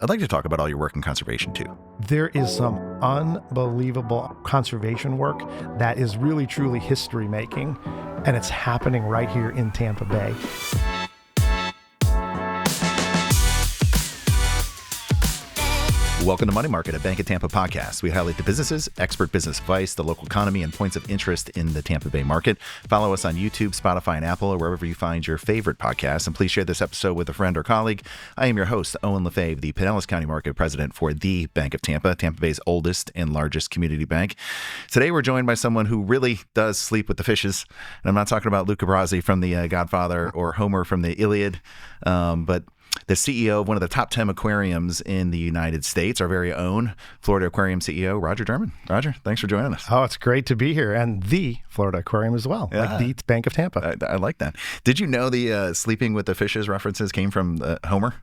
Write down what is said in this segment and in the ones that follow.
I'd like to talk about all your work in conservation too. There is some unbelievable conservation work that is really, truly history making, and it's happening right here in Tampa Bay. Welcome to Money Market, a Bank of Tampa podcast. We highlight the businesses, expert business advice, the local economy, and points of interest in the Tampa Bay market. Follow us on YouTube, Spotify, and Apple, or wherever you find your favorite podcasts. And please share this episode with a friend or colleague. I am your host, Owen LaFave, the Pinellas County Market President for the Bank of Tampa, Tampa Bay's oldest and largest community bank. Today, we're joined by someone who really does sleep with the fishes. And I'm not talking about Luca Brasi from The Godfather or Homer from the Iliad, but the CEO of one of the top 10 aquariums in the United States, our very own Florida Aquarium CEO, Roger Germann. Roger, thanks for joining us. Oh, it's great to be here. And the Florida Aquarium as well, like the Bank of Tampa. I like that. Did you know the sleeping with the fishes references came from Homer?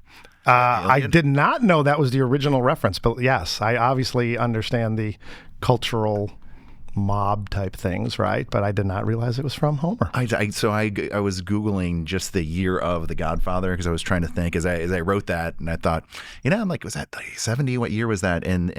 I did not know that was the original reference, but yes, I obviously understand the cultural mob type things, right? But I did not realize it was from Homer. I was Googling just the year of The Godfather because I was trying to think as I wrote that, and I thought, I'm like, was that 70? What year was that? And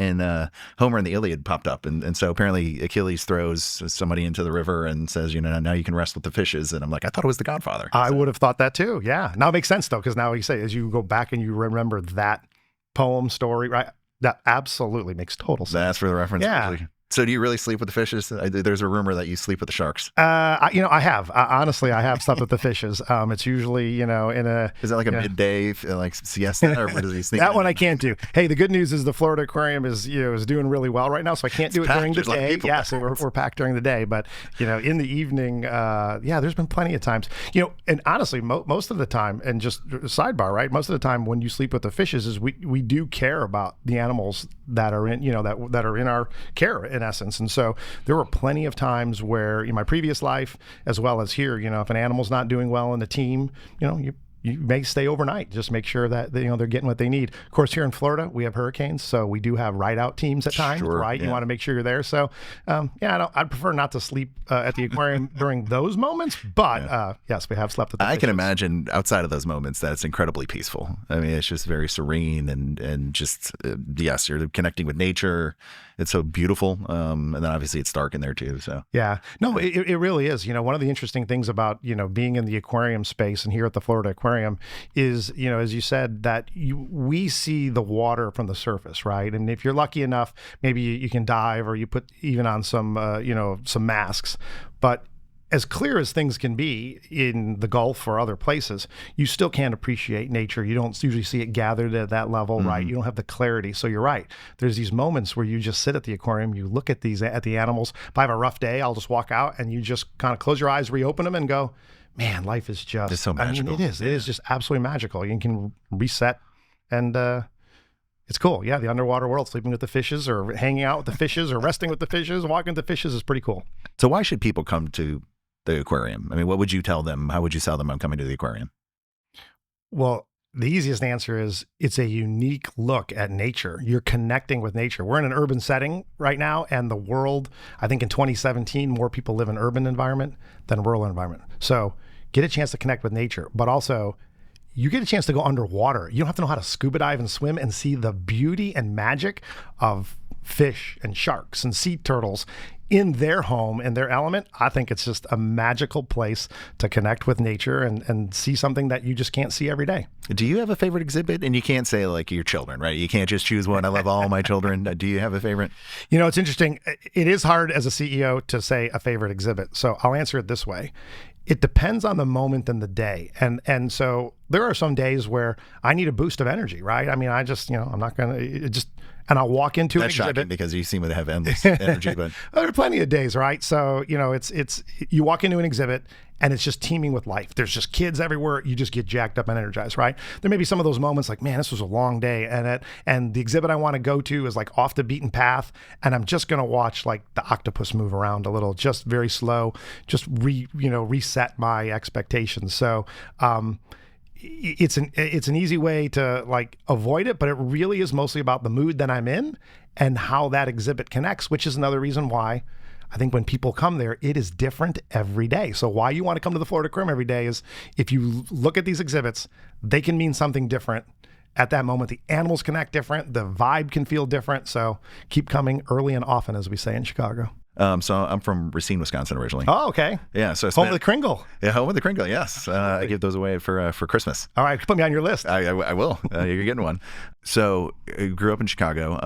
Homer and the Iliad popped up, and so apparently Achilles throws somebody into the river and says, now you can rest with the fishes, and I'm like, I thought it was The Godfather. I would have thought that too. Yeah, now it makes sense though, because now you say as you go back and you remember that poem story, right? That absolutely makes total sense. That's for the reference. Yeah. Actually. So do you really sleep with the fishes? There's a rumor that you sleep with the sharks. I have. Honestly, I have slept with the fishes. It's usually, in a... Is that like a midday, like siesta, or does he sneak That one I can't do. Hey, the good news is the Florida Aquarium is doing really well right now, so I can't do it during the day. Yeah, so we're packed during the day. But, in the evening, there's been plenty of times. And honestly, most of the time, and just sidebar, right? Most of the time when you sleep with the fishes is we do care about the animals that are in, that are in our care, in essence. And so there were plenty of times where in my previous life, as well as here, if an animal's not doing well in the team, you may stay overnight. Just make sure that they're getting what they need. Of course, here in Florida, we have hurricanes, so we do have ride-out teams at times, right? Yeah. You want to make sure you're there. So, I'd prefer not to sleep at the aquarium during those moments, but yes, we have slept at the fishes. I can imagine outside of those moments that it's incredibly peaceful. I mean, it's just very serene and just, yes, you're connecting with nature. It's so beautiful. And then obviously it's dark in there too. So yeah, no, it really is. One of the interesting things about, being in the aquarium space and here at the Florida Aquarium is, as you said, that we see the water from the surface, right? And if you're lucky enough, maybe you can dive or you put even on some, some masks, but as clear as things can be in the Gulf or other places, you still can't appreciate nature. You don't usually see it gathered at that level, right? You don't have the clarity. So you're right. There's these moments where you just sit at the aquarium, you look at the animals. If I have a rough day, I'll just walk out and you just kind of close your eyes, reopen them and go, man, life is just... It's so magical. It is. It is just absolutely magical. You can reset and... it's cool. Yeah, the underwater world, sleeping with the fishes or hanging out with the fishes or resting with the fishes, walking with the fishes is pretty cool. So why should people come to the aquarium? I mean, what would you tell them? How would you sell them on coming to the aquarium? Well, the easiest answer is it's a unique look at nature. You're connecting with nature. We're in an urban setting right now, and the world, I think in 2017, more people live in urban environment than rural environment. So get a chance to connect with nature, but also you get a chance to go underwater. You don't have to know how to scuba dive and swim and see the beauty and magic of fish and sharks and sea turtles in their home and their element. I think it's just a magical place to connect with nature and see something that you just can't see every day. Do you have a favorite exhibit? And you can't say like your children, right? You can't just choose one. I love all my children. Do you have a favorite? It's interesting. It is hard as a CEO to say a favorite exhibit. So I'll answer it this way. It depends on the moment and the day. And so there are some days where I need a boost of energy, right? I mean, I just, I'm not going to just, and I'll walk into an exhibit. That's shocking because you seem to have endless energy, but there are plenty of days, right? So, it's you walk into an exhibit and it's just teeming with life. There's just kids everywhere. You just get jacked up and energized, right? There may be some of those moments like, man, this was a long day. And the exhibit I want to go to is like off the beaten path. And I'm just going to watch like the octopus move around a little, just very slow, just reset my expectations. So, it's an easy way to like avoid it, but it really is mostly about the mood that I'm in and how that exhibit connects, which is another reason why I think when people come there, it is different every day. So why you want to come to the Florida Aquarium every day is if you look at these exhibits, they can mean something different at that moment, the animals can act different. The vibe can feel different. So keep coming early and often, as we say in Chicago. So I'm from Racine, Wisconsin originally. Oh, okay. Yeah. So home of the Kringle. Yeah, home of the Kringle. Yes. I give those away for Christmas. All right. Put me on your list. I will. You're getting one. So I grew up in Chicago.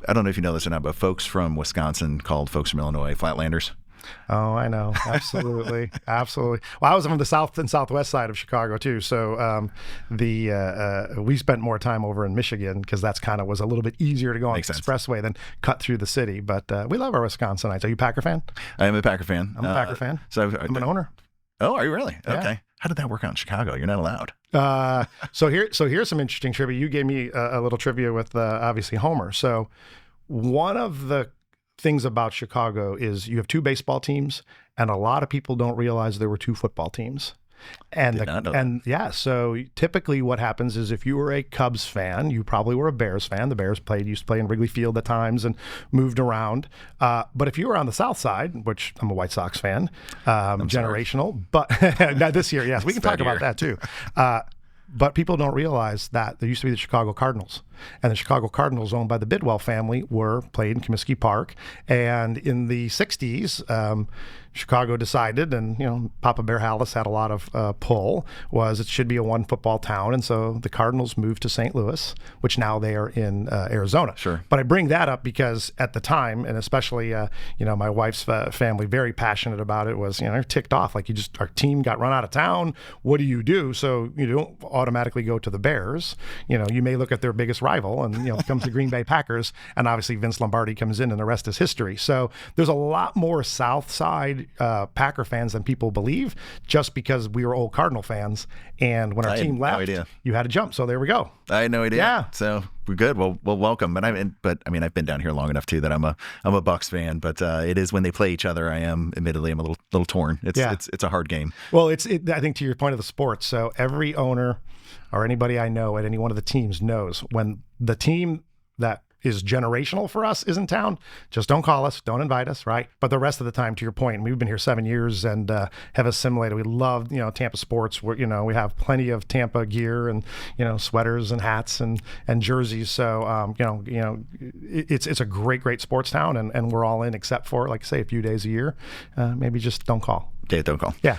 I don't know if you know this or not, but folks from Wisconsin called folks from Illinois Flatlanders. Oh, I know. Absolutely. Absolutely. Well, I was from the south and southwest side of Chicago too. So we spent more time over in Michigan because that's kind of was a little bit easier to go on the expressway than cut through the city. But we love our Wisconsinites. Are you a Packer fan? I am a Packer fan. I'm a Packer fan. I'm an owner. Oh, are you really? Yeah. Okay. How did that work out in Chicago? You're not allowed. So here's some interesting trivia. You gave me a little trivia with obviously Homer. So one of the things about Chicago is you have two baseball teams, and a lot of people don't realize there were two football teams. And yeah, so typically what happens is if you were a Cubs fan, you probably were a Bears fan. The Bears used to play in Wrigley Field at times and moved around. But if you were on the South Side, which I'm a White Sox fan, generational, but not this year, yes, we can talk about that too. But people don't realize that there used to be the Chicago Cardinals. And the Chicago Cardinals, owned by the Bidwell family, played in Comiskey Park. And in the 60s, Chicago decided, and Papa Bear Hallis had a lot of pull, was it should be a one football town. And so the Cardinals moved to St. Louis, which now they are in Arizona. Sure. But I bring that up because at the time, and especially my wife's family, very passionate about it, was they're ticked off. Like our team got run out of town. What do you do? So you don't automatically go to the Bears. You may look at their biggest rival, and it comes the Green Bay Packers, and obviously Vince Lombardi comes in, and the rest is history. So there's a lot more South Side Packer fans than people believe, just because we were old Cardinal fans, and when our team left, you had to jump. So there we go. I had no idea. Yeah. So we're good. Well, welcome. But I've been down here long enough too that I'm a Bucks fan. But it is when they play each other, I'm a little torn. It's a hard game. Well, I think to your point of the sports. So every owner or anybody I know at any one of the teams knows when the team that is generational for us is in town, just don't call us, don't invite us, right? But the rest of the time, to your point, we've been here 7 years and have assimilated. We love, Tampa sports. We have plenty of Tampa gear and, sweaters and hats and jerseys. So, it's a great sports town, and we're all in except for, like I say, a few days a year. Maybe just don't call. Don't call. Yeah.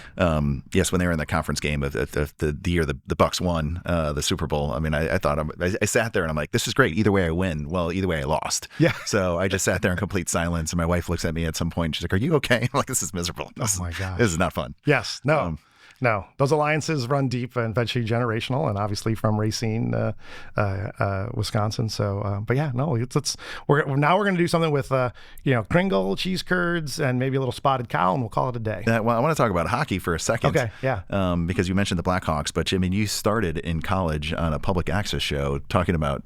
Yes, when they were in the conference game of the year the Bucks won the Super Bowl, I thought I sat there and I'm like, this is great. Either way I win. Well, either way I lost. Yeah. So I just sat there in complete silence, and my wife looks at me at some point. She's like, "Are you okay?" I'm like, "This is miserable. Oh my God. This is not fun." Yes. No. No, those alliances run deep and eventually generational, and obviously from Racine, Wisconsin. So, but yeah, no, we're going to do something with Kringle, cheese curds, and maybe a little spotted cow, and we'll call it a day. Well, I want to talk about hockey for a second. Okay, yeah. Because you mentioned the Blackhawks, but you started in college on a public access show talking about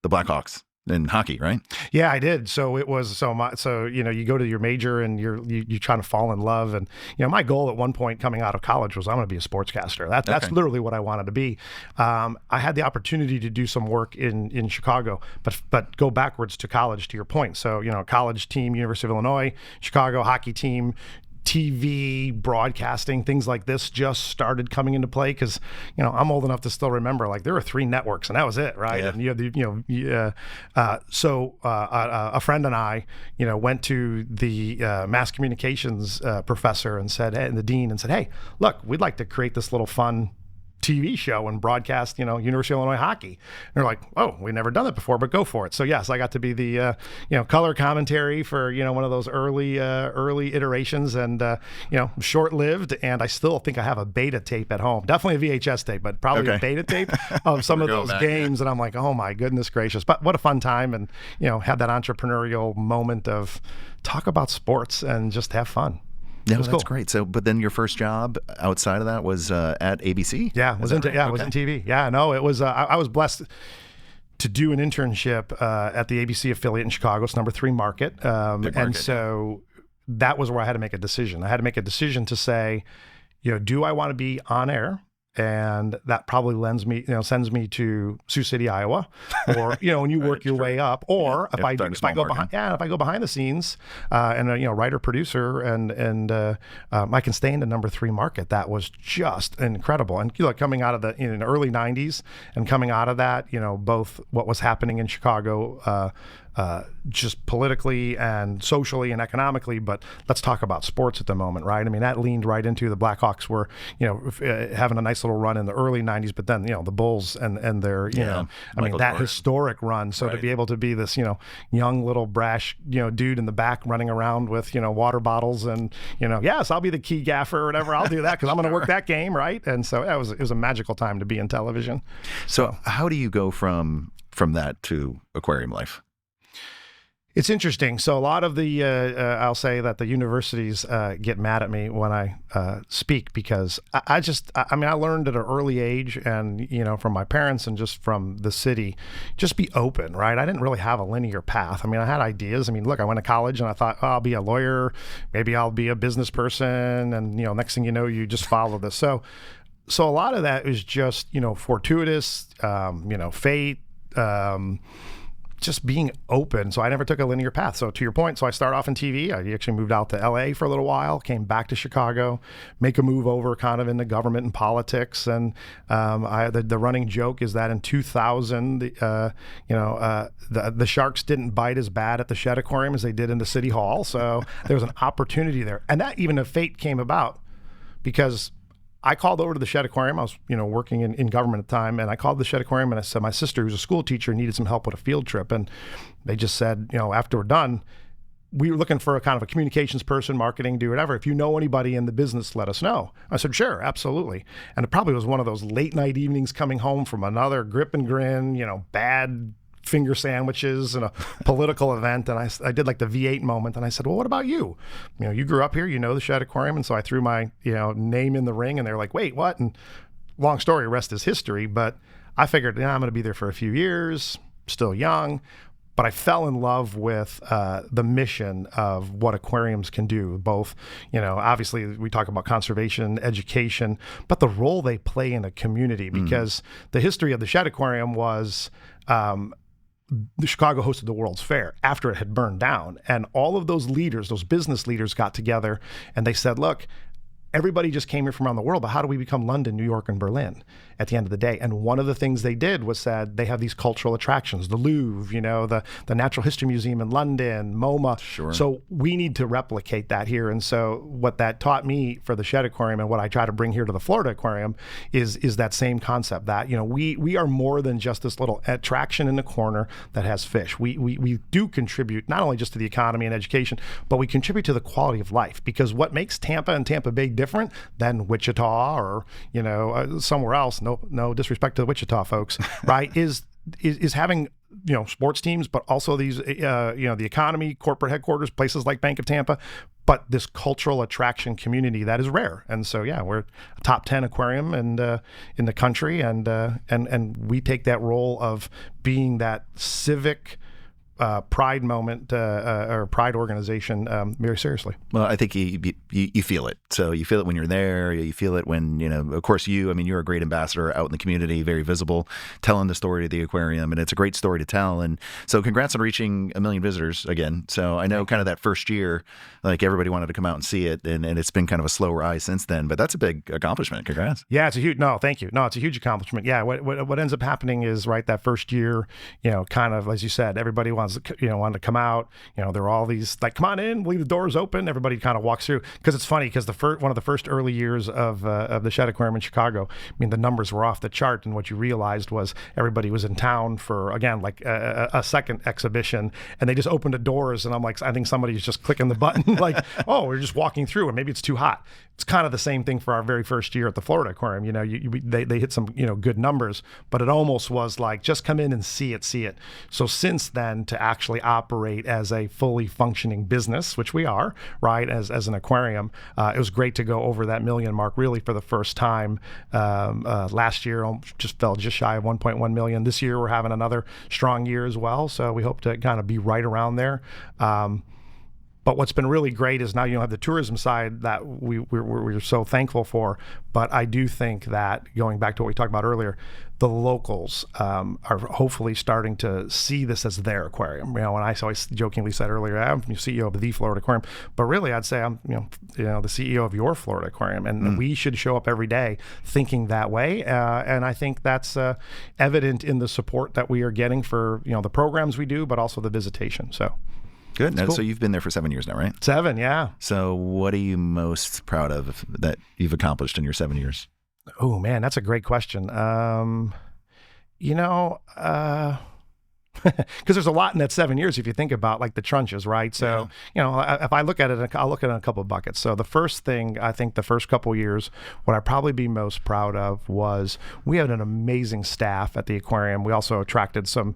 the Blackhawks in hockey, right? Yeah, I did. So it was you go to your major and you trying to fall in love, and my goal at one point coming out of college was I'm going to be a sportscaster. That's literally what I wanted to be. I had the opportunity to do some work in Chicago, but go backwards to college, to your point. So college team, University of Illinois, Chicago hockey team. TV, broadcasting, things like this just started coming into play because, I'm old enough to still remember, like, there were 3 networks and that was it, right? Yeah. And you had a friend and I, went to the mass communications professor and the dean and said, hey, look, we'd like to create this little fun TV show and broadcast, University of Illinois hockey. And they're like, oh, we've never done that before, but go for it. So yes, I got to be the, color commentary for, one of those early iterations, and, short-lived. And I still think I have a beta tape at home, definitely a VHS tape, but probably a beta tape of some of those games. And I'm like, oh my goodness gracious, but what a fun time. And, had that entrepreneurial moment of talk about sports and just have fun. Yeah, well, that's great. So, but then your first job outside of that was at ABC? Yeah, it was in TV. Yeah, no, it was. I was blessed to do an internship at the ABC affiliate in Chicago. It's number 3 market, and so that was where I had to make a decision. I had to make a decision to say, do I want to be on air and that probably sends me to Sioux City, Iowa, or when you work your way up, or if I go behind the scenes, and writer producer, and I can stay in the number 3 market. That was just incredible. And coming out of in the early 90s, and coming out of that, both what was happening in Chicago, just politically and socially and economically, but let's talk about sports at the moment, right? I mean, that leaned right into the Blackhawks were, having a nice little run in the early 90s, but then, the Bulls and their, that historic run. So to be able to be this, young little brash, dude in the back running around with, water bottles and, yes, I'll be the key gaffer or whatever. I'll do that because I'm going to work that game, right? And so it was a magical time to be in television. So how do you go from that to aquarium life? It's interesting. So a lot of the, I'll say that the universities get mad at me when I speak, because I learned at an early age, and, from my parents and just from the city, just be open, right? I didn't really have a linear path. I mean, I had ideas. I mean, look, I went to college and I thought, I'll be a lawyer, maybe I'll be a business person. And, next thing you know, you just follow this. So a lot of that is just, fortuitous, fate, just being open. So I never took a linear path. So to your point, so I started off in TV. I actually moved out to LA for a little while, came back to Chicago, make a move over kind of into government and politics. And the running joke is that in 2000, the sharks didn't bite as bad at the Shed Aquarium as they did in the City Hall. So there was an opportunity there. And that even a fate came about, because I called over to the Shed Aquarium. I was, working in government at the time, and I called the Shed Aquarium and I said, my sister, who's a school teacher, needed some help with a field trip. And they just said, after we're done, we were looking for a kind of a communications person, marketing, do whatever. If you know anybody in the business, let us know. I said, sure, absolutely. And it probably was one of those late night evenings coming home from another grip and grin, bad finger sandwiches and a political event. And I did like the V8 moment. And I said, well, what about you? You grew up here, the Shed Aquarium. And so I threw my, name in the ring, and they're like, wait, what? And long story, rest is history. But I figured, I'm going to be there for a few years, still young. But I fell in love with the mission of what aquariums can do. Both, obviously we talk about conservation, education, but the role they play in a community, because the history of the Shed Aquarium was, the Chicago hosted the World's Fair after it had burned down. And all of those leaders, those business leaders, got together and they said, look, everybody just came here from around the world, but how do we become London, New York, and Berlin at the end of the day? And one of the things they did was said they have these cultural attractions, the Louvre, the Natural History Museum in London, MoMA. Sure. So we need to replicate that here. And so what that taught me for the Shed Aquarium, and what I try to bring here to the Florida Aquarium, is that same concept that, we are more than just this little attraction in the corner that has fish. We do contribute not only just to the economy and education, but we contribute to the quality of life, because what makes Tampa and Tampa Bay different than Wichita or somewhere else, no disrespect to the Wichita folks, right, is having sports teams, but also these the economy, corporate headquarters, places like Bank of Tampa, but this cultural attraction community that is rare. And so we're a top 10 aquarium and in the country, and we take that role of being that civic pride moment or pride organization very seriously. Well, I think you feel it. So you feel it when you're there. You feel it when, of course, you're a great ambassador out in the community, very visible, telling the story of the aquarium. And it's a great story to tell. And so congrats on reaching 1 million visitors again. So I know kind of that first year, like everybody wanted to come out and see it. And it's been kind of a slow rise since then. But that's a big accomplishment. Congrats. Yeah, it's a huge, thank you. No, it's a huge accomplishment. Yeah, what ends up happening is, right, that first year, kind of, as you said, everybody wanted to come out. There were all these, like, come on in, leave the doors open. Everybody kind of walks through, because it's funny, because one of the first early years of the Shed Aquarium in Chicago, the numbers were off the chart, and what you realized was everybody was in town for, again, like a second exhibition, and they just opened the doors, and I'm like, I think somebody's just clicking the button, like, oh, we're just walking through, and maybe it's too hot. It's kind of the same thing for our very first year at the Florida Aquarium. They hit some good numbers, but it almost was like, just come in and see it. So since then, to actually operate as a fully functioning business, which we are, right, as an aquarium, it was great to go over that million mark really for the first time. Last year fell just shy of 1.1 million. This year we're having another strong year as well, so we hope to kind of be right around there. But what's been really great is now you have the tourism side that we're so thankful for. But I do think that, going back to what we talked about earlier, the locals are hopefully starting to see this as their aquarium. When I always jokingly said earlier, I'm the CEO of the Florida Aquarium, but really I'd say I'm the CEO of your Florida Aquarium, and we should show up every day thinking that way. And I think that's evident in the support that we are getting for the programs we do, but also the visitation. So. Good. Now, cool. So you've been there for 7 years now, right? 7, yeah. So what are you most proud of that you've accomplished in your 7 years? Oh, man, that's a great question. Because there's a lot in that 7 years if you think about like the trenches, right? So, if I look at it, I'll look at it in a couple of buckets. So the first thing, I think the first couple of years, what I'd probably be most proud of was we had an amazing staff at the aquarium. We also attracted some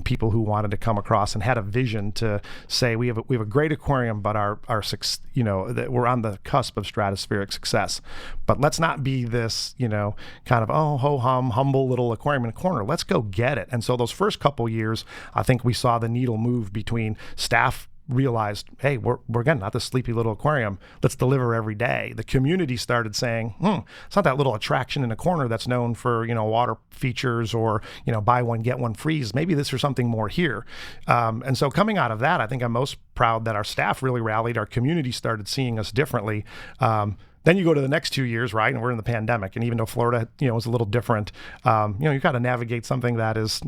people who wanted to come across and had a vision to say we have a great aquarium, but our that we're on the cusp of stratospheric success. But let's not be this, kind of humble little aquarium in a corner. Let's go get it. And so those first couple years, I think we saw the needle move between staff realized, hey, we're again not this sleepy little aquarium. Let's deliver every day. The community started saying, it's not that little attraction in a corner that's known for water features or buy one get one freeze. Maybe this is something more here. And so coming out of that, I think I'm most proud that our staff really rallied. Our community started seeing us differently. Then you go to the next 2 years, right? And we're in the pandemic. And even though Florida, is a little different, you got to navigate something that is,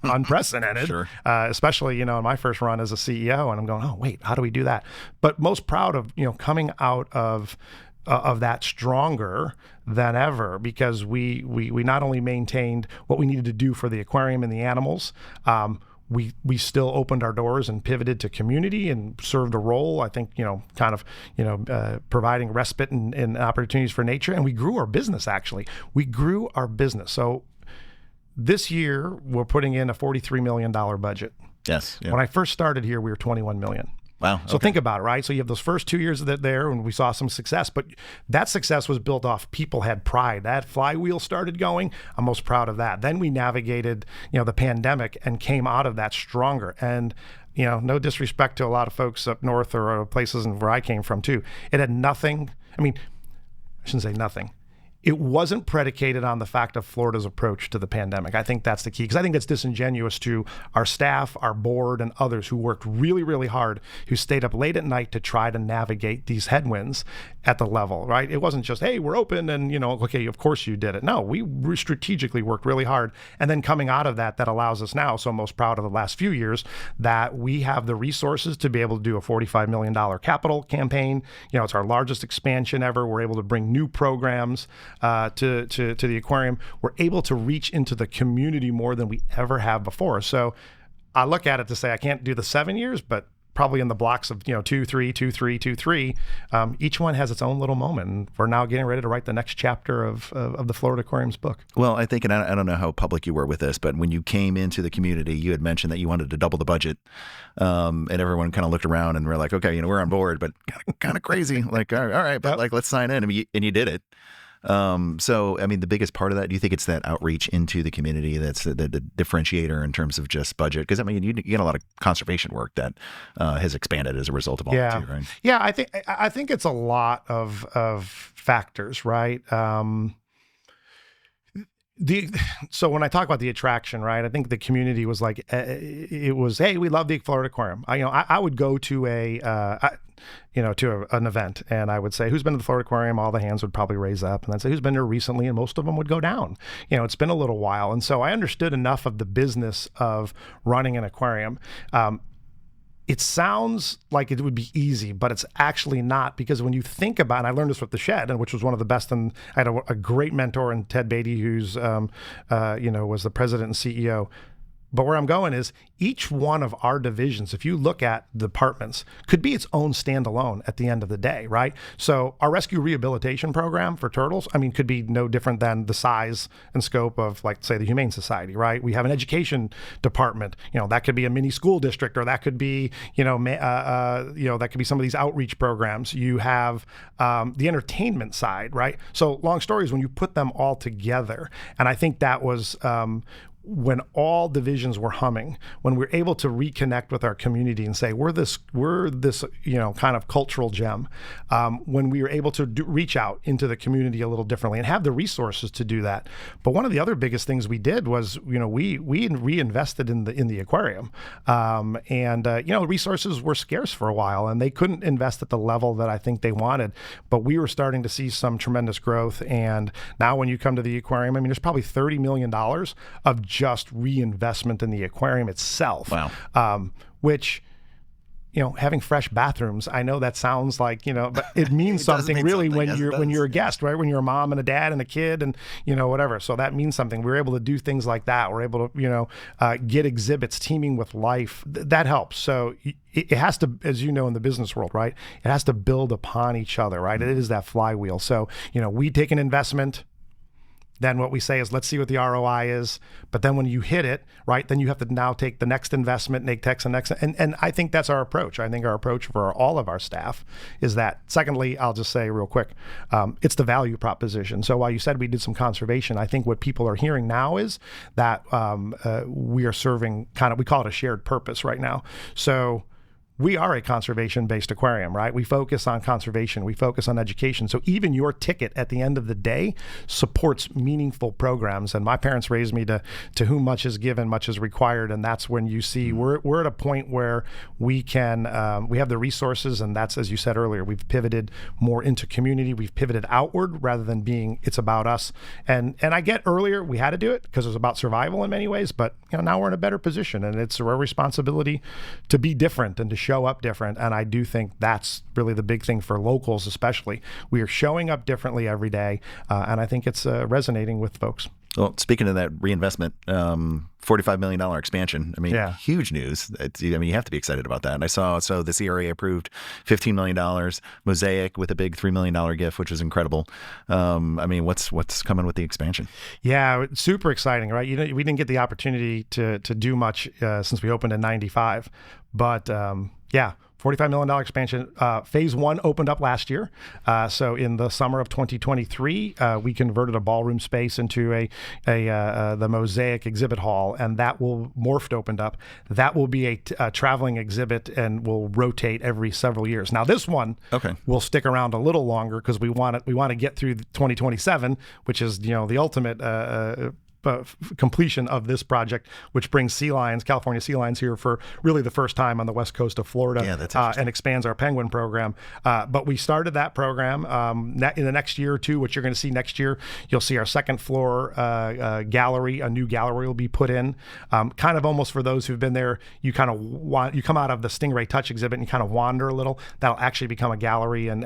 unprecedented. Sure. Especially, in my first run as a CEO. And I'm going, oh, wait, how do we do that? But most proud of, coming out of that stronger than ever, because we not only maintained what we needed to do for the aquarium and the animals, we still opened our doors and pivoted to community and served a role, I think, providing respite and opportunities for nature. And we grew our business, actually. We grew our business. So this year, we're putting in a $43 million budget. Yes. Yeah. When I first started here, we were $21 million. Wow. Okay. So think about it, right? So you have those first 2 years there and we saw some success, but that success was built off people had pride. That flywheel started going. I'm most proud of that. Then we navigated, the pandemic and came out of that stronger. And, no disrespect to a lot of folks up north or places where I came from too. It had nothing. I shouldn't say nothing. It wasn't predicated on the fact of Florida's approach to the pandemic. I think that's the key, because I think that's disingenuous to our staff, our board, and others who worked really, really hard, who stayed up late at night to try to navigate these headwinds at the level, right? It wasn't just, hey, we're open and, okay, of course you did it. No, we strategically worked really hard. And then coming out of that allows us now, so I'm most proud of the last few years, that we have the resources to be able to do a $45 million capital campaign. It's our largest expansion ever. We're able to bring new programs to the aquarium. We're able to reach into the community more than we ever have before. So I look at it to say I can't do the 7 years, but probably in the blocks of 2, 3, 2, 3, 2, 3. Each one has its own little moment, and we're now getting ready to write the next chapter of the Florida Aquarium's book. Well, I think, and I don't know how public you were with this, but when you came into the community, you had mentioned that you wanted to double the budget, and everyone kind of looked around and were like, okay, we're on board, but kind of crazy. Like, all right, but let's sign in, and you did it. So, the biggest part of that, do you think it's that outreach into the community that's the differentiator in terms of just budget? Because, you get a lot of conservation work that has expanded as a result of all that too, right? Yeah, I think it's a lot of factors, right? So when I talk about the attraction, right, I think the community was like, it was, hey, we love the Florida Aquarium. I would go to an event, and I would say, who's been to the Florida Aquarium? All the hands would probably raise up, and I'd say, who's been there recently? And most of them would go down. It's been a little while. And so I understood enough of the business of running an aquarium. It sounds like it would be easy, but it's actually not, because when you think about, and I learned this with the Shed, and which was one of the best, and I had a great mentor in Ted Beatty, who's, was the president and CEO. But where I'm going is each one of our divisions, if you look at departments, could be its own standalone at the end of the day, right? So our rescue rehabilitation program for turtles, could be no different than the size and scope of, like, say, the Humane Society, right? We have an education department, that could be a mini school district, or that could be, that could be some of these outreach programs. You have the entertainment side, right? So long stories, when you put them all together, and I think that was when all divisions were humming, when we're able to reconnect with our community and say we're this kind of cultural gem, when we were able to reach out into the community a little differently and have the resources to do that. But one of the other biggest things we did was we reinvested in the aquarium, and resources were scarce for a while and they couldn't invest at the level that I think they wanted. But we were starting to see some tremendous growth, and now when you come to the aquarium, I mean, there's probably $30 million of just reinvestment in the aquarium itself. Wow. Which, having fresh bathrooms, I know that sounds like, but it means something really when you're a guest, right? When you're a mom and a dad and a kid and, whatever. So that means something. We're able to do things like that. We're able to, get exhibits teeming with life. That helps. So it has to, as you know, in the business world, right? It has to build upon each other, right? It is that flywheel. So, we take an investment. Then what we say is, let's see what the ROI is. But then when you hit it, right, then you have to now take the next investment, make text and next. And I think that's our approach. I think our approach for all of our staff is that. Secondly, I'll just say real quick, it's the value proposition. So while you said we did some conservation, I think what people are hearing now is that we are serving we call it a shared purpose right now. So we are a conservation-based aquarium, right? We focus on conservation. We focus on education. So even your ticket at the end of the day supports meaningful programs. And my parents raised me to whom much is given, much is required. And that's when you see we're at a point where we can, we have the resources. And that's, as you said earlier, we've pivoted more into community. We've pivoted outward rather than being, it's about us. And I get earlier we had to do it because it was about survival in many ways. But now we're in a better position. And it's our responsibility to be different and to show up different. And I do think that's really the big thing for locals, especially. We are showing up differently every day. And I think it's resonating with folks. Well, speaking of that reinvestment, $45 million expansion. I mean, huge news. You have to be excited about that. And I saw, the CRA approved $15 million, Mosaic with a big $3 million gift, which is incredible. What's coming with the expansion? Yeah, super exciting, right? We didn't get the opportunity to do much since we opened in 95, but $45 million expansion. Phase 1 opened up last year. So in the summer of 2023, we converted a ballroom space into the Mosaic exhibit hall, and that will opened up. That will be a traveling exhibit and will rotate every several years. Now this one will stick around a little longer because we want to get through 2027, which is the ultimate completion of this project, which brings California sea lions here for really the first time on the west coast of Florida, and expands our penguin program. But we started that program in the next year or two. What you're going to see next year, you'll see our second floor gallery. A new gallery will be put in, kind of almost for those who've been there. You come out of the Stingray Touch exhibit and you kind of wander a little. That'll actually become a gallery and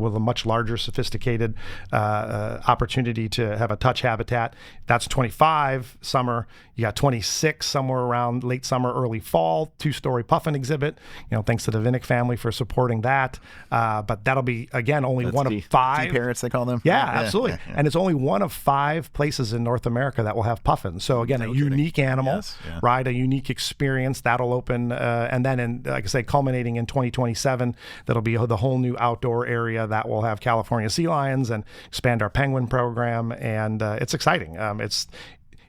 with a much larger, sophisticated opportunity to have a touch habitat. That's 25 summer. You got 26 somewhere around late summer, early fall, 2-story puffin exhibit. Thanks to the Vinnick family for supporting that. But that'll be, again, only one of 5. Parrots, they call them. Yeah, absolutely. Yeah. And it's only one of 5 places in North America that will have puffins. So again, a unique animal, right? A unique experience that'll open. And then, like I say, culminating in 2027, that'll be the whole new outdoor area that will have California sea lions and expand our penguin program. And it's exciting.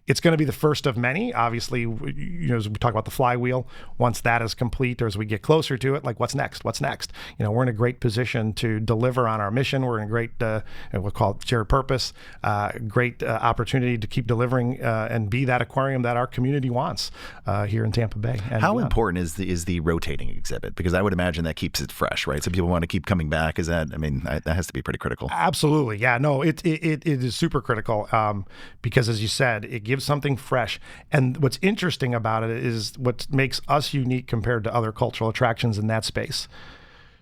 It's going to be the first of many. Obviously, as we talk about the flywheel, once that is complete or as we get closer to it, like what's next? We're in a great position to deliver on our mission. We're in a great, we'll call it shared purpose, great opportunity to keep delivering and be that aquarium that our community wants here in Tampa Bay. And how important is the rotating exhibit? Because I would imagine that keeps it fresh, right? So people want to keep coming back. That has to be pretty critical. Absolutely. Yeah, no, it is super critical because as you said, it gives something fresh. And what's interesting about it is what makes us unique compared to other cultural attractions in that space.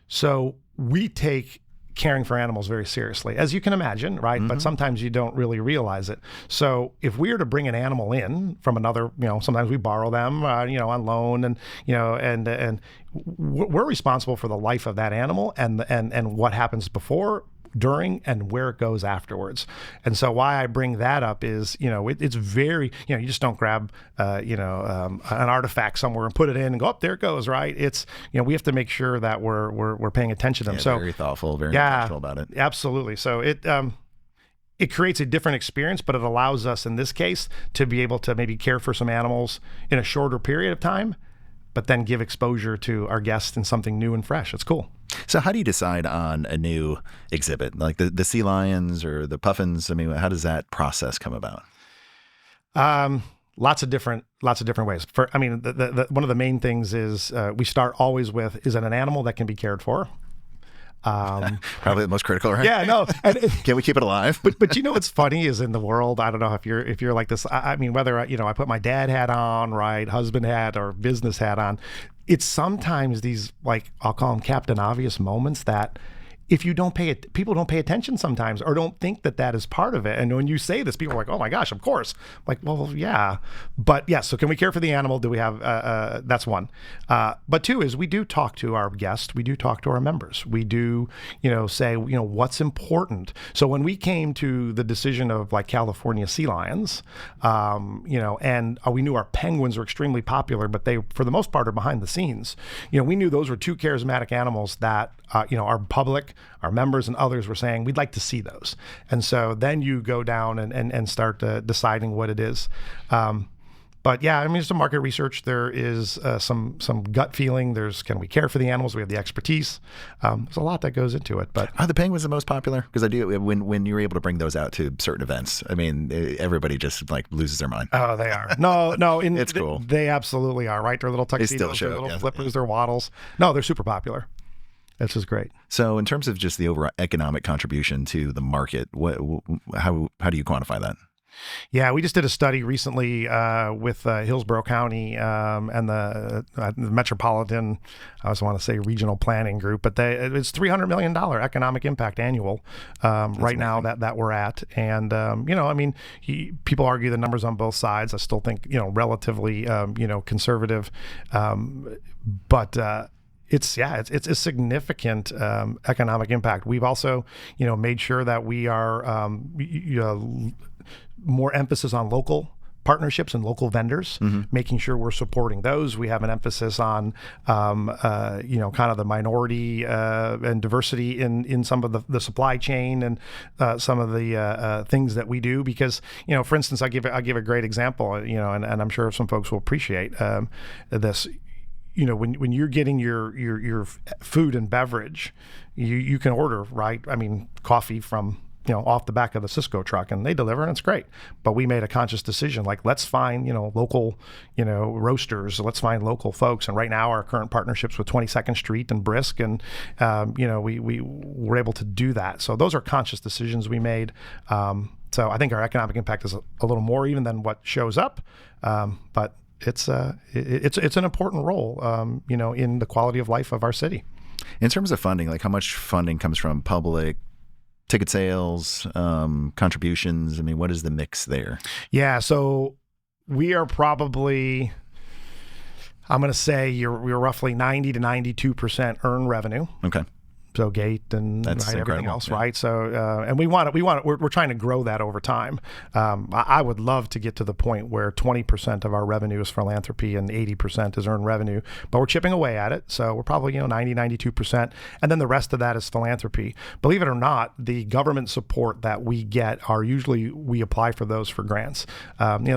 So we take caring for animals very seriously, as you can imagine, right? Mm-hmm. But sometimes you don't really realize it. So if we were to bring an animal in from another, sometimes we borrow them, on loan, and we're responsible for the life of that animal and what happens before, during, and where it goes afterwards. And so why I bring that up is, it's very, you just don't grab, an artifact somewhere and put it in and go, oh, there it goes, right? It's, we have to make sure that we're paying attention to them. So very thoughtful, very intentional about it. Absolutely. So it creates a different experience, but it allows us in this case to be able to maybe care for some animals in a shorter period of time, but then give exposure to our guests in something new and fresh. It's cool. So how do you decide on a new exhibit, like the sea lions or the puffins? I mean, how does that process come about? Lots of different ways. The one of the main things is we start always with, is it an animal that can be cared for? Probably the most critical, right? Yeah, no. Can we keep it alive? but you know what's funny is in the world, I don't know if you're like this. I mean, whether I put my dad hat on, right, husband hat or business hat on, it's sometimes these, like, I'll call them Captain Obvious moments that if you don't people don't pay attention sometimes, or don't think that is part of it. And when you say this, people are like, "Oh my gosh, of course!" I'm like, well, yeah, but yeah. So can we care for the animal? Do we have? That's one. But two is we do talk to our guests. We do talk to our members. We do, say, what's important. So when we came to the decision of like California sea lions, and we knew our penguins were extremely popular, but they, for the most part, are behind the scenes. We knew those were two charismatic animals that, our public, our members and others were saying, we'd like to see those. And so then you go down and start deciding what it is. But yeah, I mean, it's a market research. There is some gut feeling. Can we care for the animals? We have the expertise. There's a lot that goes into it. But are the penguins the most popular? Because I do, when you're able to bring those out to certain events, I mean, everybody just like loses their mind. Oh, they are. No, it's cool. They absolutely are, right? Their little tuxedos, their little flippers, their waddles. No, they're super popular. That's just great. So in terms of just the overall economic contribution to the market, how do you quantify that? Yeah, we just did a study recently with Hillsborough County and the Metropolitan, I also want to say regional planning group, but it's $300 million economic impact annual right now that we're at. And, people argue the numbers on both sides. I still think, relatively, conservative. But it's a significant economic impact. We've also, made sure that we are more emphasis on local partnerships and local vendors, making sure we're supporting those. We have an emphasis on, kind of the minority and diversity in some of the supply chain and some of the things that we do. Because, for instance, I'll give a great example, and I'm sure some folks will appreciate this. When you're getting your food and beverage, you can order, right? I mean, coffee from, off the back of the Cisco truck, and they deliver, and it's great. But we made a conscious decision, like, let's find, local, roasters. Let's find local folks. And right now our current partnerships with 22nd Street and Brisk, and, we were able to do that. So those are conscious decisions we made. So I think our economic impact is a little more even than what shows up. But it's an important role, in the quality of life of our city. In terms of funding, like how much funding comes from public, ticket sales, contributions? I mean, what is the mix there? Yeah, so we are probably, I'm going to say we're roughly 90 to 92% earned revenue. Okay. So gate and everything else, yeah. Right? So and we're trying to grow that over time. I would love to get to the point where 20% of our revenue is philanthropy and 80% is earned revenue, but we're chipping away at it. So we're probably 90, 92%, and then the rest of that is philanthropy. Believe it or not, the government support that we get are usually, we apply for those for grants.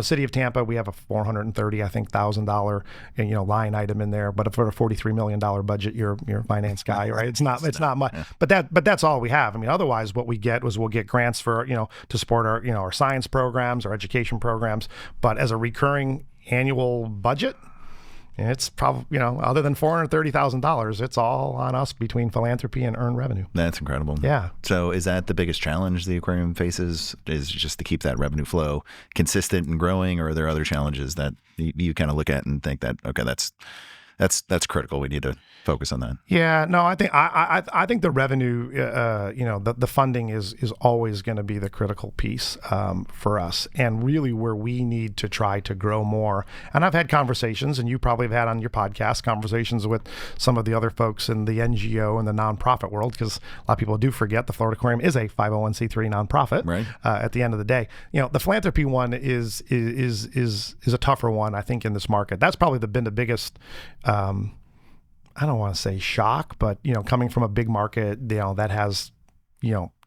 City of Tampa, we have a $430,000 line item in there, but for a $43 million budget, you're a finance guy, right? It's not much, yeah. But that's all we have. I mean, otherwise, what we get was we'll get grants for to support our our science programs, our education programs. But as a recurring annual budget, it's probably other than $430,000, it's all on us between philanthropy and earned revenue. That's incredible. Yeah. So is that the biggest challenge the aquarium faces? Is just to keep that revenue flow consistent and growing, or are there other challenges that you kind of look at and think that that's critical, we need to focus on that? Yeah, no, I think the revenue, the funding is always going to be the critical piece for us, and really where we need to try to grow more. And I've had conversations, and you probably have had on your podcast conversations with some of the other folks in the NGO and the nonprofit world, because a lot of people do forget the Florida Aquarium is a 501c3 nonprofit. Right. At the end of the day, the philanthropy one is a tougher one, I think, in this market. That's probably been the biggest. I don't want to say shock, but coming from a big market, that has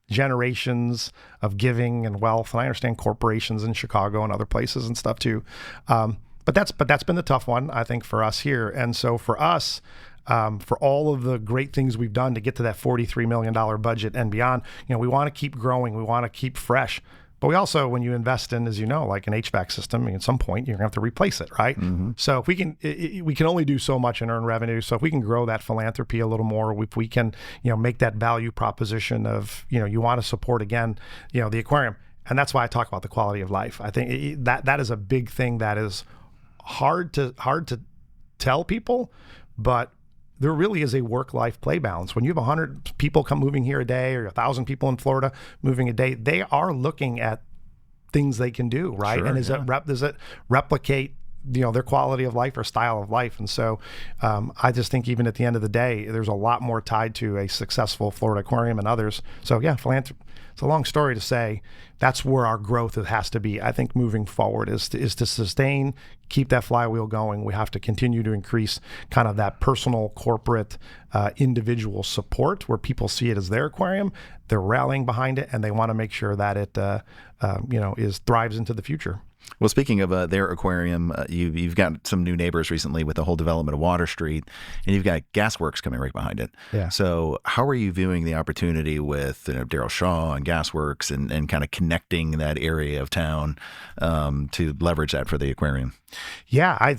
generations of giving and wealth, and I understand corporations in Chicago and other places and stuff too. But that's been the tough one, I think, for us here. And so for us, for all of the great things we've done to get to that $43 million budget and beyond, we want to keep growing. We want to keep fresh. But we also, when you invest in, as you know, like an HVAC system, at some point you're gonna have to replace it, right? Mm-hmm. So if we can only do so much and earn revenue. So if we can grow that philanthropy a little more, if we can, make that value proposition of, you want to support again, the aquarium, and that's why I talk about the quality of life. I think that is a big thing that is hard to tell people, but there really is a work-life play balance. When you have 100 people moving here a day, or 1,000 people in Florida moving a day, they are looking at things they can do, right? Sure, and does it replicate their quality of life or style of life? And so I just think even at the end of the day, there's a lot more tied to a successful Florida Aquarium and others. So yeah, philanthropy. It's a long story to say that's where our growth has to be. I think moving forward is to sustain, keep that flywheel going. We have to continue to increase kind of that personal, corporate, individual support where people see it as their aquarium. They're rallying behind it, and they want to make sure that it thrives into the future. Well, speaking of their aquarium, you've got some new neighbors recently with the whole development of Water Street, and you've got Gasworks coming right behind it. Yeah. So how are you viewing the opportunity with Daryl Shaw and Gasworks and kind of connecting that area of town to leverage that for the aquarium? Yeah,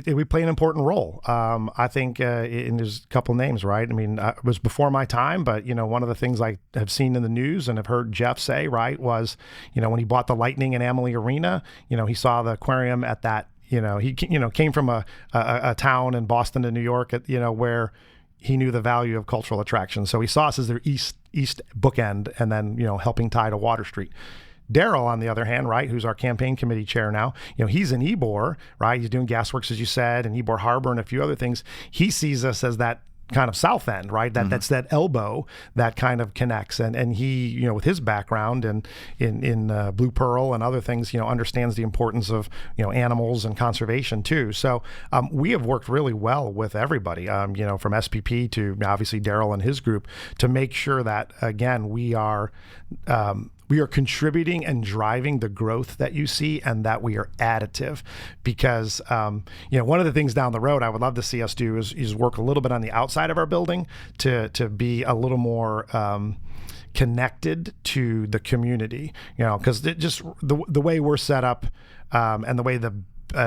we play an important role. I think, and there's a couple names, right? I mean, it was before my time, but one of the things I have seen in the news and have heard Jeff say, right, was when he bought the Lightning in Amalie Arena, he saw the aquarium at that. He came from a town in Boston to New York, where he knew the value of cultural attractions. So he saw us as their east bookend, and then helping tie to Water Street. Daryl, on the other hand, right, who's our campaign committee chair now, he's in Ybor, right? He's doing Gasworks, as you said, and Ybor Harbor and a few other things. He sees us as that kind of south end, right? That's that elbow that kind of connects. And he, with his background and in Blue Pearl and other things, understands the importance of, animals and conservation too. So we have worked really well with everybody, from SPP to obviously Daryl and his group, to make sure that, again, we are contributing and driving the growth that you see, and that we are additive. Because, one of the things down the road I would love to see us do is work a little bit on the outside of our building to be a little more connected to the community, because just the way we're set up and the way the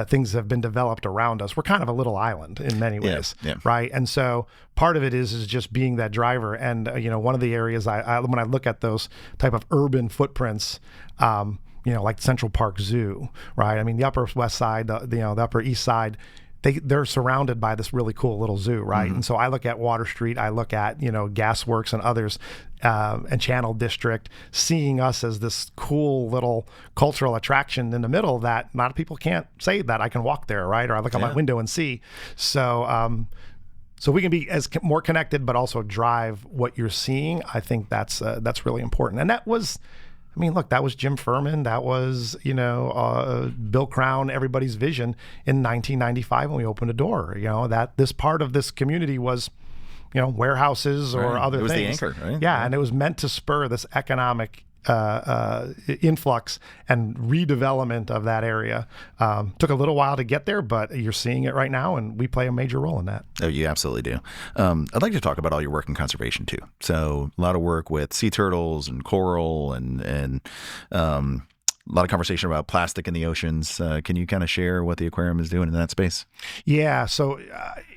things have been developed around us, we're kind of a little island in many ways, right? And so part of it is just being that driver. And one of the areas I when I look at those type of urban footprints, like Central Park Zoo, right? I mean, the Upper West Side, the Upper East Side, they're surrounded by this really cool little zoo, right? Mm-hmm. And so I look at Water Street, I look at Gasworks and others, and Channel District, seeing us as this cool little cultural attraction in the middle that a lot of people can't say that I can walk there, right? Or I look out my window and see. So so we can be more connected, but also drive what you're seeing. I think that's really important. And that was, that was Jim Furman. That was, Bill Crown, everybody's vision in 1995 when we opened a door, that this part of this community was, warehouses or other things. It was the anchor, right? Yeah, and it was meant to spur this economic influx and redevelopment of that area. Took a little while to get there, but you're seeing it right now, and we play a major role in that. Oh, you absolutely do. I'd like to talk about all your work in conservation too. So a lot of work with sea turtles and coral and a lot of conversation about plastic in the oceans. Can you kind of share what the aquarium is doing in that space? Yeah. So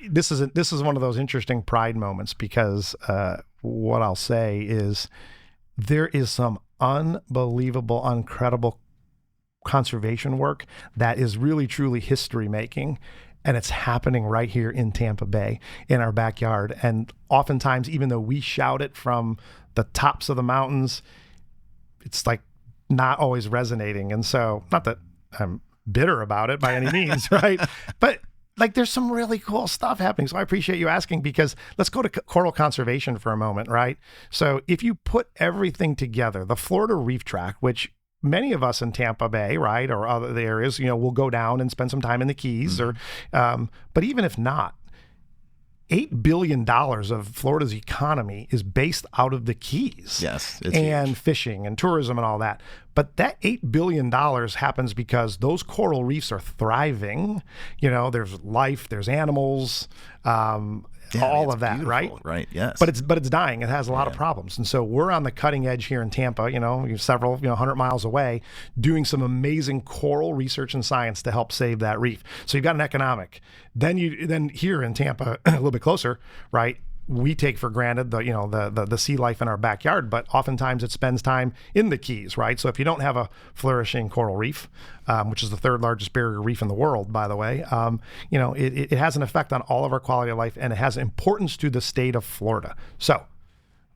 this is one of those interesting pride moments, because what I'll say is there is some unbelievable, incredible conservation work that is really, truly history making. And it's happening right here in Tampa Bay in our backyard. And oftentimes, even though we shout it from the tops of the mountains, it's like not always resonating. And so, not that I'm bitter about it by any means, right? But there's some really cool stuff happening. So I appreciate you asking, because let's go to coral conservation for a moment, right? So if you put everything together, the Florida Reef Tract, which many of us in Tampa Bay, right, or other areas, will go down and spend some time in the Keys, or, but even if not, $8 billion of Florida's economy is based out of the Keys. Yes, it's and huge. Fishing and tourism and all that. But that $8 billion happens because those coral reefs are thriving. There's life, there's animals, all of that, right? Right. Yes. But it's dying. It has a lot of problems. And so we're on the cutting edge here in Tampa, several, 100 miles away, doing some amazing coral research and science to help save that reef. So you've got an economic. Then here in Tampa, a little bit closer, right? We take for granted the sea life in our backyard, but oftentimes it spends time in the Keys, right? So if you don't have a flourishing coral reef, which is the third largest barrier reef in the world, by the way, it has an effect on all of our quality of life, and it has importance to the state of Florida. So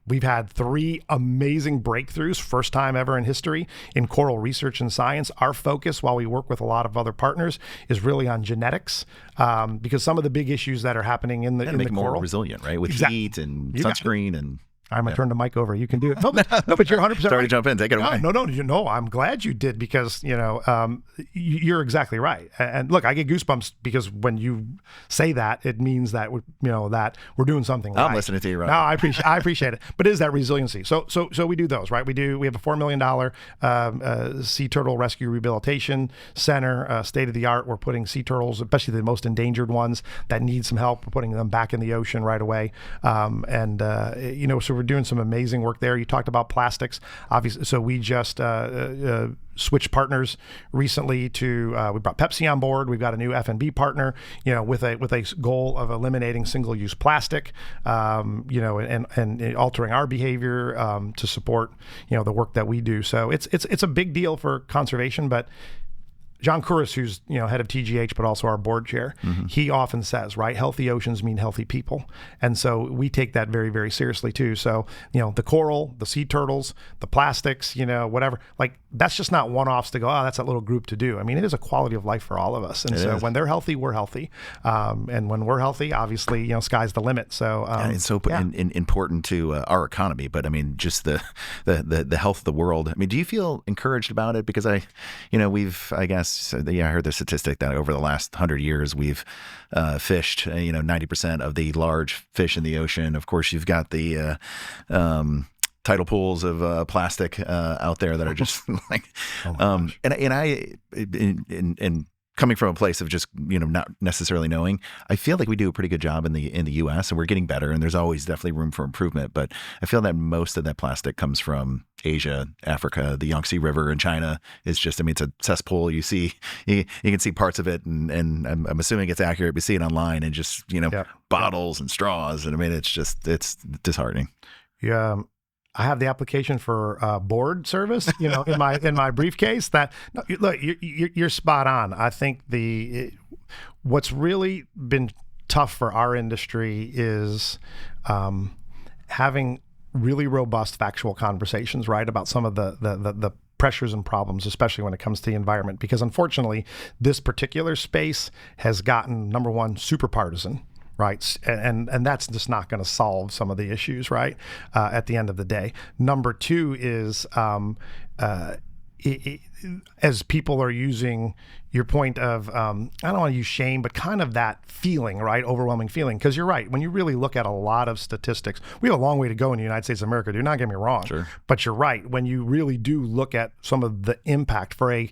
we've had 3 amazing breakthroughs, first time ever in history, in coral research and science. Our focus, while we work with a lot of other partners, is really on genetics, because some of the big issues that are happening in the make it more coral, resilient, right? With heat and sunscreen and. I'm going to turn the mic over. You can do it. No, but you're 100% Sorry right. to jump in. Take it away. No, I'm glad you did, because, you're exactly right. And look, I get goosebumps because when you say that, it means that, that we're doing something right. I'm listening to you, right? No, I appreciate it. But it is that resiliency. So we do those, right? We have a $4 million sea turtle rescue rehabilitation center, state of the art. We're putting sea turtles, especially the most endangered ones that need some help. We're putting them back in the ocean right away. So we're doing some amazing work there. You talked about plastics, obviously. So we just switched partners recently to we brought Pepsi on board. We've got a new F&B partner, with a goal of eliminating single-use plastic, and altering our behavior to support the work that we do. So it's a big deal for conservation, but John Couros, who's head of TGH, but also our board chair, he often says, right, healthy oceans mean healthy people. And so we take that very, very seriously too. So, the coral, the sea turtles, the plastics, whatever, like that's just not one-offs to go, that's that little group to do. I mean, it is a quality of life for all of us. And so when they're healthy, we're healthy. And when we're healthy, obviously, sky's the limit. So it's so important to our economy, but I mean, just the health of the world. I mean, do you feel encouraged about it? Because I heard the statistic that over the last 100 years, we've fished, 90% of the large fish in the ocean. Of course, you've got the tidal pools of plastic out there that are just like, and coming from a place of just, not necessarily knowing, I feel like we do a pretty good job in the U.S. and we're getting better, and there's always definitely room for improvement. But I feel that most of that plastic comes from Asia, Africa, the Yangtze River in China is just, it's a cesspool. You can see parts of it, and I'm assuming it's accurate. We see it online, and just, bottles and straws. And it's disheartening. Yeah. I have the application for board service, in my briefcase. Look, you're spot on. I think what's really been tough for our industry is having really robust factual conversations, right, about some of the pressures and problems, especially when it comes to the environment. Because unfortunately, this particular space has gotten, number one, super partisan. Right. And that's just not going to solve some of the issues, right, at the end of the day. Number two is as people are using your point of, I don't want to use shame, but kind of that feeling, right, overwhelming feeling. Because you're right. When you really look at a lot of statistics, we have a long way to go in the United States of America. Do not get me wrong. Sure. But you're right. When you really do look at some of the impact for a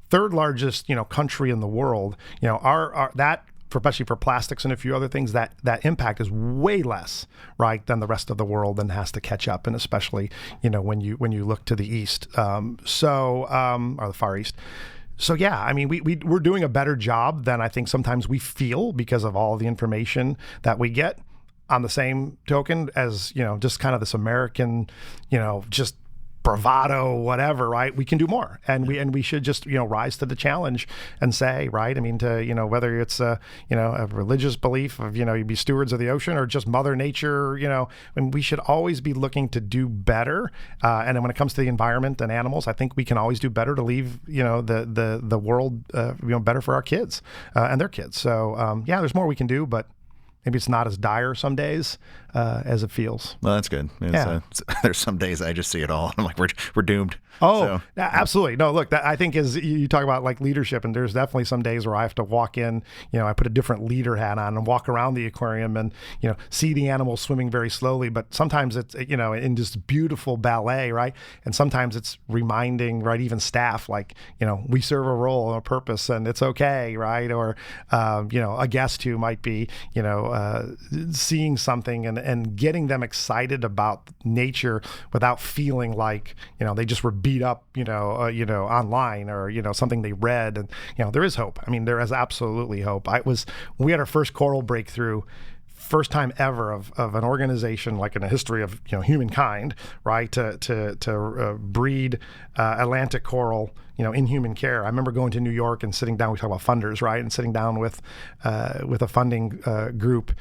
third largest, country in the world, our that, especially for plastics and a few other things, that impact is way less, right, than the rest of the world, and has to catch up. And especially, when you look to the east, or the Far East. So yeah, I mean, we're doing a better job than I think sometimes we feel because of all the information that we get. On the same token, as just kind of this American, just bravado, whatever, right? We can do more, and we should just rise to the challenge and say, right? I mean, to whether it's a religious belief of you be stewards of the ocean or just Mother Nature, and we should always be looking to do better. And then when it comes to the environment and animals, I think we can always do better to leave the world better for our kids and their kids. So there's more we can do, but maybe it's not as dire some days as it feels. Well, that's good. There's some days I just see it all. I'm like, we're doomed. Oh, so. Absolutely. No, look, that I think is, you talk about like leadership, and there's definitely some days where I have to walk in, I put a different leader hat on and walk around the aquarium and, see the animals swimming very slowly. But sometimes it's, in this beautiful ballet, right? And sometimes it's reminding, right, even staff, like, we serve a role and a purpose and it's okay, right? Or, a guest who might be, seeing something and getting them excited about nature without feeling like, they just were beat up, online or, something they read. And, there is hope. I mean, there is absolutely hope. We had our first coral breakthrough, first time ever of an organization like in the history of, humankind, right, to breed Atlantic coral, in human care. I remember going to New York and sitting down, we talk about funders, right, and sitting down with a funding group.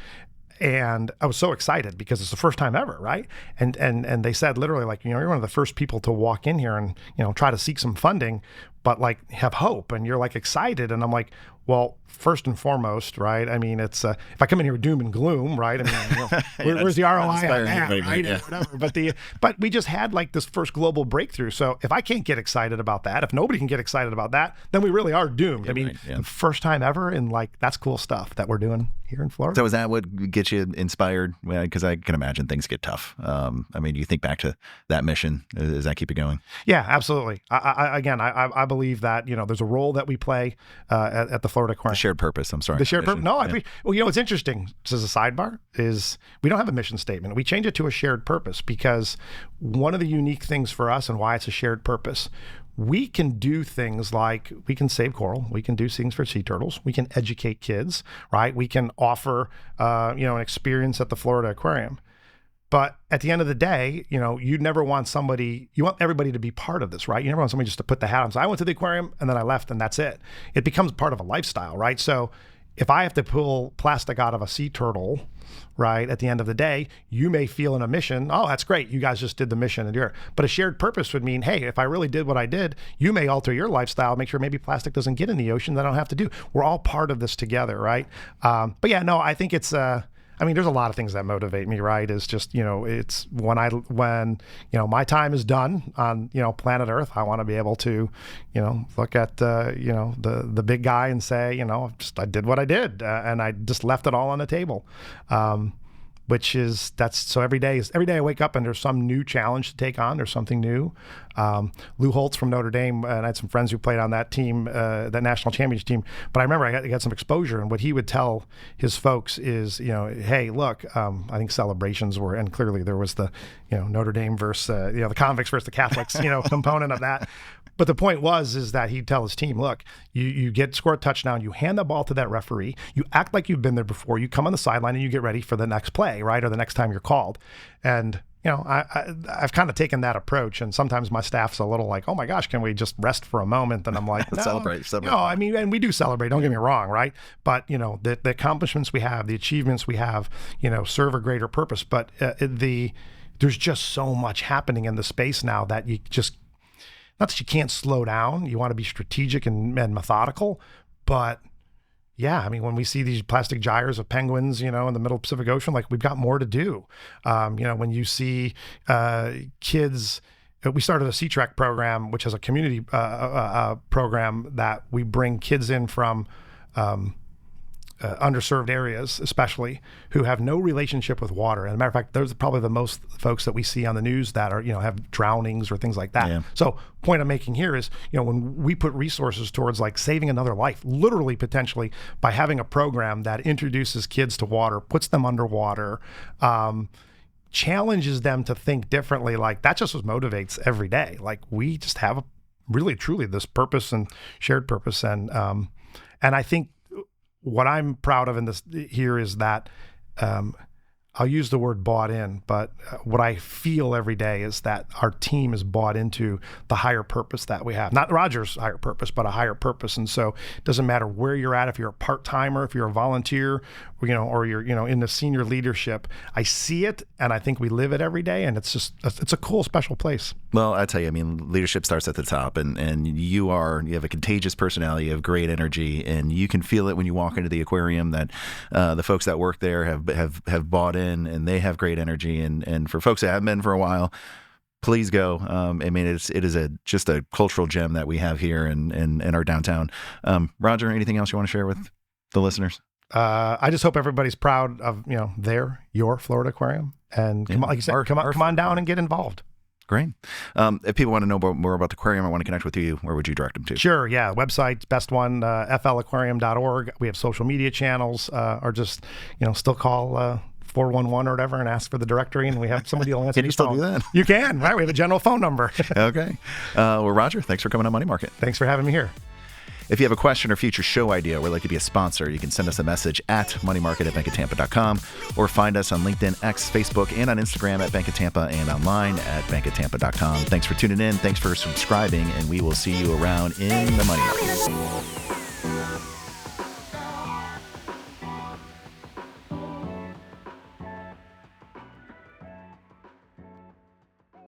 And I was so excited because it's the first time ever, right? And they said literally, like, you're one of the first people to walk in here and, try to seek some funding, but like have hope. And you're like excited. And I'm like, well, first and foremost, right? I mean, it's if I come in here with doom and gloom, right? I mean, where's the ROI on that, right? Yeah. Whatever. But we just had like this first global breakthrough. So if I can't get excited about that, if nobody can get excited about that, then we really are doomed. The first time ever, and like that's cool stuff that we're doing here in Florida. So is that what gets you inspired? Because I can imagine things get tough. You think back to that mission. Does that keep you going? Yeah, absolutely. I believe that there's a role that we play at the Florida Aquarium. The shared purpose. I'm sorry. The shared purpose. No, well, what's interesting, just as a sidebar, is we don't have a mission statement. We change it to a shared purpose because one of the unique things for us and why it's a shared purpose, we can do things like we can save coral, we can do things for sea turtles, we can educate kids, right? We can offer, an experience at the Florida Aquarium. But at the end of the day, you never want you want everybody to be part of this, right? You never want somebody just to put the hat on. So I went to the aquarium and then I left and that's it. It becomes part of a lifestyle, right? So if I have to pull plastic out of a sea turtle, right, at the end of the day, you may feel in a mission, oh, that's great, you guys just did the mission. But a shared purpose would mean, hey, if I really did what I did, you may alter your lifestyle, make sure maybe plastic doesn't get in the ocean that I don't have to do. We're all part of this together, right? But yeah, no, I think it's... there's a lot of things that motivate me, right? Is just, it's when my time is done on, planet Earth, I want to be able to, look at, the big guy and say, I did what I did and I just left it all on the table. So every day I wake up and there's some new challenge to take on. There's something new. Lou Holtz from Notre Dame, and I had some friends who played on that team, that national championship team. But I remember I got some exposure, and what he would tell his folks is, hey, look, I think celebrations were, and clearly there was the, Notre Dame versus, the convicts versus the Catholics, component of that. But the point is that he'd tell his team, look, you score a touchdown, you hand the ball to that referee, you act like you've been there before, you come on the sideline and you get ready for the next play, right? Or the next time you're called. And, I've kind of taken that approach, and sometimes my staff's a little like, oh my gosh, can we just rest for a moment? And I'm like, no, celebrate. And we do celebrate, don't get me wrong, right? But, the accomplishments we have, the achievements we have, serve a greater purpose. But there's just so much happening in the space now that you just, not that you can't slow down, you want to be strategic and methodical, but yeah, when we see these plastic gyres of penguins, in the middle Pacific Ocean, like we've got more to do. When you see kids, we started a Sea Trek program, which is a community program that we bring kids in from underserved areas, especially, who have no relationship with water. And as a matter of fact, those are probably the most folks that we see on the news that are, have drownings or things like that. Yeah. So point I'm making here is, when we put resources towards like saving another life, literally potentially by having a program that introduces kids to water, puts them underwater, challenges them to think differently, like that's just what motivates every day. Like we just have really, truly this purpose and shared purpose. And I think what I'm proud of in this here is that I'll use the word bought in, but what I feel every day is that our team is bought into the higher purpose that we have. Not Roger's higher purpose, but a higher purpose. And so it doesn't matter where you're at, if you're a part-timer, if you're a volunteer, or you're, in the senior leadership, I see it and I think we live it every day. And it's a cool, special place. Well, I tell you, leadership starts at the top, and you have a contagious personality, you have great energy, and you can feel it when you walk into the aquarium that the folks that work there have bought in, and they have great energy. And for folks that haven't been for a while, please go. It is just a cultural gem that we have here in our downtown. Roger, anything else you want to share with the listeners? I just hope everybody's proud of your Florida Aquarium, and come on, like you said, come on down and get involved. Great. If people want to know more about the aquarium or want to connect with you, where would you direct them to? Sure. Yeah. Website, best one, flaquarium.org. We have social media channels, or just, still call 411 or whatever and ask for the directory, and we have somebody who'll answer. Can you still do that? You can, right? We have a general phone number. Okay. Well, Roger, thanks for coming on Money Market. Thanks for having me here. If you have a question or future show idea or would like to be a sponsor, you can send us a message at moneymarket@bankoftampa.com or find us on LinkedIn, X, Facebook, and on Instagram at Bank of Tampa and online at bankoftampa.com. Thanks for tuning in. Thanks for subscribing, and we will see you around in the Money Market.